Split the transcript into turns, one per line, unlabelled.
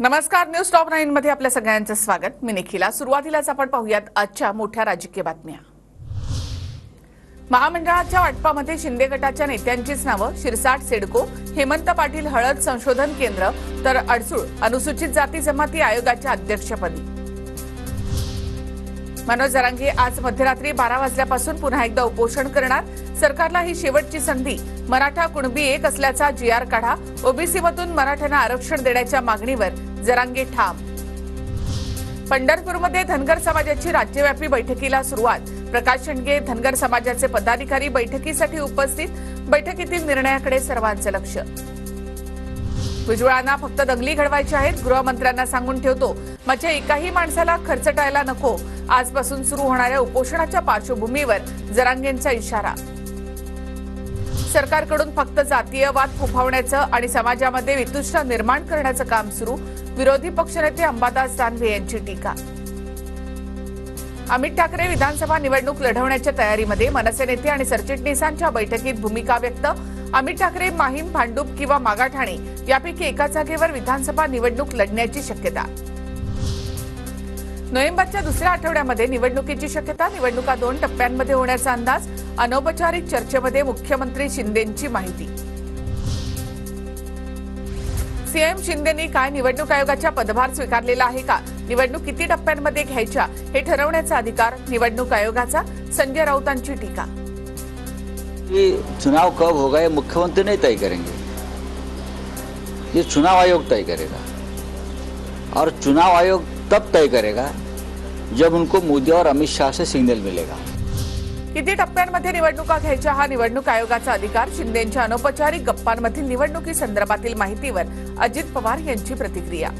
नमस्कार, news top 9 मध्ये आपल्या सगळ्यांचं स्वागत. मी निखिला. सुरुवातीलाच आपण पाहूयात आजच्या मोठ्या राजकीय बातम्या. महामंडळाच्या वाटपामध्ये शिंदे गटाच्या नेत्यांचीच नावं: शिरसाट सिडको, हेमंत पाटील हळद संशोधन केंद्र, तर अडसूळ अनुसूचित जाती जमाती आयोगाच्या अध्यक्षपदी. मनोज जरांगे आज मध्यरात्री 12 वाजल्यापासून पुन्हा एकदा उपोषण करणार. सरकारला ही शेवटची संधी. मराठा कुणबी एक असल्याचा GR काढा. ओबीसीमधून मराठ्यांना आरक्षण देण्याच्या मागणीवर जरांगे ठाम. पंढरपूरमध्ये धनगर समाजाची राज्यव्यापी बैठकीला सुरुवात. प्रकाश शेंडगे धनगर समाजाचे पदाधिकारी बैठकीसाठी उपस्थित. बैठकीतील निर्णयाकडे सर्वांचं लक्ष. भुजबळांना फक्त दंगली घडवायच्या आहेत. गृहमंत्र्यांना सांगून ठेवतो, माझ्या एकाही माणसाला खर्चटायला नको. आजपासून सुरू होणाऱ्या उपोषणाच्या पार्श्वभूमीवर जरांगेंचा इशारा. सरकारकडून फक्त जातीयवाद फोफावण्याचं आणि समाजामध्ये वितुष्ट निर्माण करण्याचं काम सुरू. विरोधी पक्षनेते अंबादास दानवे यांची टीका. अमित ठाकरे विधानसभा निवडणूक लढवण्याच्या तयारीमध्ये. मनसे नेते आणि सरचिटणीसांच्या बैठकीत भूमिका व्यक्त. अमित ठाकरे माहीम, भांडूप किंवा मागाठाणे यापैकी एका जागेवर विधानसभा निवडणूक लढण्याची शक्यता. नोव्हेंबरच्या दुसऱ्या आठवड्यामध्ये निवडणुकीची शक्यता. निवडणुका 2 टप्प्यांमध्ये होण्याचा अंदाज. अनौपचारिक चर्चेमध्ये मुख्यमंत्री शिंदेंची माहिती. सीएम शिंदेंनी काय निवडणूक आयोगाचा पदभार स्वीकारलेला आहे का? निवडणूक किती टप्प्यांमध्ये घ्यायच्या हे ठरवण्याचा अधिकार निवडणूक आयोगाचा. संजय राऊतांची टीका.
चुनाव कब होगा ये मुख्यमंत्री नहीं तय करेंगे, ये चुनाव आयोग तय करेगा. और चुनाव आयोग तब तय करेगा जब उनको मोदी और अमित शाह से सिग्नल मिलेगा.
किती टप्प्यांमध्ये निवडणुका घ्यायच्या हा निवडणूक आयोगाचा अधिकार. शिंदेंच्या अनौपचारिक गप्पांमधील निवडणुकी संदर्भातील माहितीवर अजित पवार यांची प्रतिक्रिया.